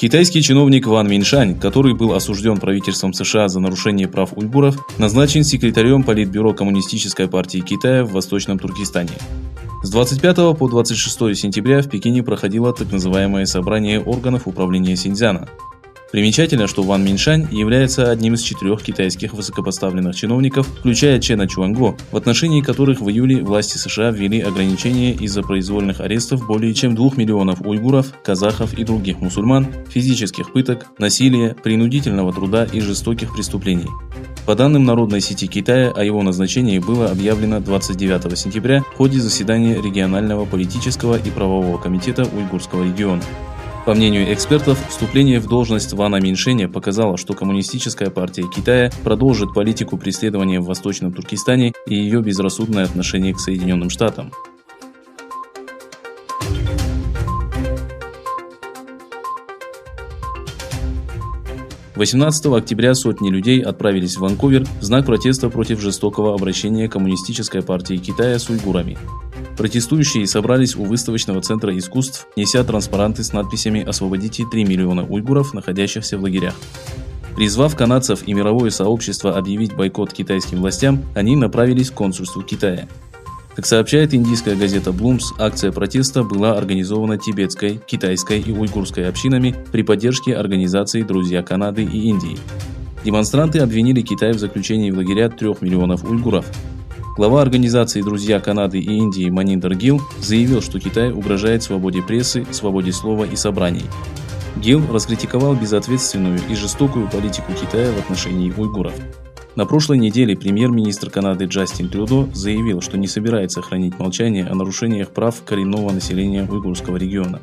Китайский чиновник Ван Миньшань, который был осужден правительством США за нарушение прав уйгуров, назначен секретарем Политбюро Коммунистической партии Китая в Восточном Туркестане. С 25 по 26 сентября в Пекине проходило так называемое собрание органов управления Синьцзяна. Примечательно, что Ван Миньшань является одним из 4 китайских высокопоставленных чиновников, включая Чена Чуанго, в отношении которых в июле власти США ввели ограничения из-за произвольных арестов более чем 2 миллионов уйгуров, казахов и других мусульман, физических пыток, насилия, принудительного труда и жестоких преступлений. По данным Народной сети Китая, о его назначении было объявлено 29 сентября в ходе заседания регионального политического и правового комитета уйгурского региона. По мнению экспертов, вступление в должность Вана Миньшэня показало, что Коммунистическая партия Китая продолжит политику преследования в Восточном Туркестане и ее безрассудное отношение к Соединенным Штатам. 18 октября сотни людей отправились в Ванкувер в знак протеста против жестокого обращения Коммунистической партии Китая с уйгурами. Протестующие собрались у выставочного центра искусств, неся транспаранты с надписями «Освободите 3 миллиона уйгуров, находящихся в лагерях». Призвав канадцев и мировое сообщество объявить бойкот китайским властям, они направились к консульству Китая. Как сообщает индийская газета Blooms, акция протеста была организована тибетской, китайской и уйгурской общинами при поддержке организации «Друзья Канады и Индии». Демонстранты обвинили Китай в заключении в лагеря 3 миллионов уйгуров. Глава организации «Друзья Канады и Индии» Маниндер Гилл заявил, что Китай угрожает свободе прессы, свободе слова и собраний. Гилл раскритиковал безответственную и жестокую политику Китая в отношении уйгуров. На прошлой неделе премьер-министр Канады Джастин Трюдо заявил, что не собирается хранить молчание о нарушениях прав коренного населения уйгурского региона.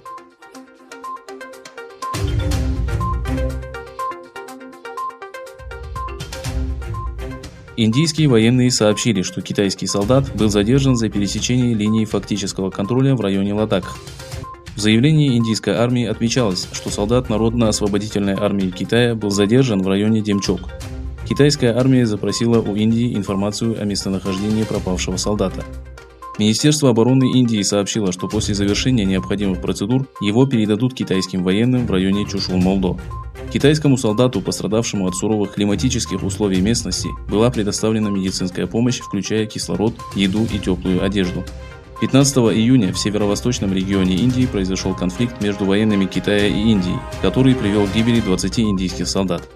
Индийские военные сообщили, что китайский солдат был задержан за пересечение линии фактического контроля в районе Ладакх. В заявлении индийской армии отмечалось, что солдат Народно-освободительной армии Китая был задержан в районе Демчок. Китайская армия запросила у Индии информацию о местонахождении пропавшего солдата. Министерство обороны Индии сообщило, что после завершения необходимых процедур его передадут китайским военным в районе Чушул-Молдо. Китайскому солдату, пострадавшему от суровых климатических условий местности, была предоставлена медицинская помощь, включая кислород, еду и теплую одежду. 15 июня в северо-восточном регионе Индии произошел конфликт между военными Китая и Индии, который привел к гибели 20 индийских солдат.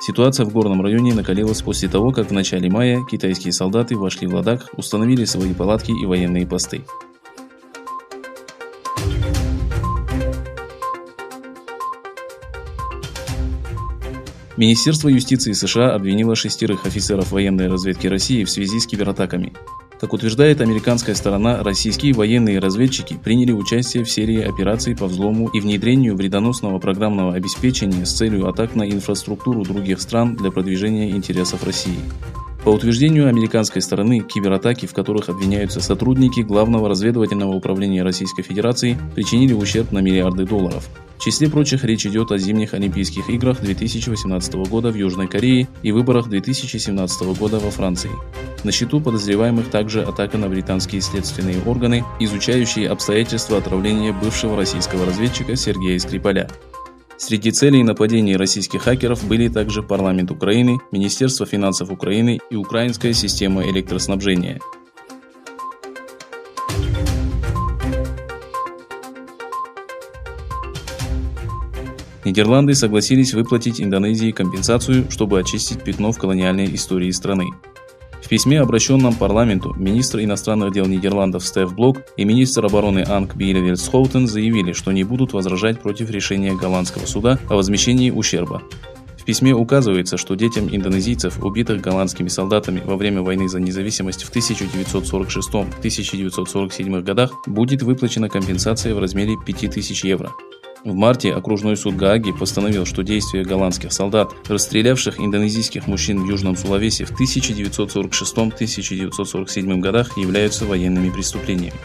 Ситуация в горном районе накалилась после того, как в начале мая китайские солдаты вошли в Ладакх, установили свои палатки и военные посты. Министерство юстиции США обвинило 6 офицеров военной разведки России в связи с кибератаками. Как утверждает американская сторона, российские военные разведчики приняли участие в серии операций по взлому и внедрению вредоносного программного обеспечения с целью атак на инфраструктуру других стран для продвижения интересов России. По утверждению американской стороны, кибератаки, в которых обвиняются сотрудники Главного разведывательного управления Российской Федерации, причинили ущерб на миллиарды долларов. В числе прочих речь идет о зимних Олимпийских играх 2018 года в Южной Корее и выборах 2017 года во Франции. На счету подозреваемых также атака на британские следственные органы, изучающие обстоятельства отравления бывшего российского разведчика Сергея Скрипаля. Среди целей нападений российских хакеров были также парламент Украины, Министерство финансов Украины и украинская система электроснабжения. Нидерланды согласились выплатить Индонезии компенсацию, чтобы очистить пятно в колониальной истории страны. В письме, обращенном парламенту, министр иностранных дел Нидерландов Стеф Блок и министр обороны Анк Биелевельдсхоутен заявили, что не будут возражать против решения голландского суда о возмещении ущерба. В письме указывается, что детям индонезийцев, убитых голландскими солдатами во время войны за независимость в 1946-1947 годах, будет выплачена компенсация в размере 5000 евро. В марте окружной суд Гааги постановил, что действия голландских солдат, расстрелявших индонезийских мужчин в Южном Сулавеси в 1946-1947 годах, являются военными преступлениями.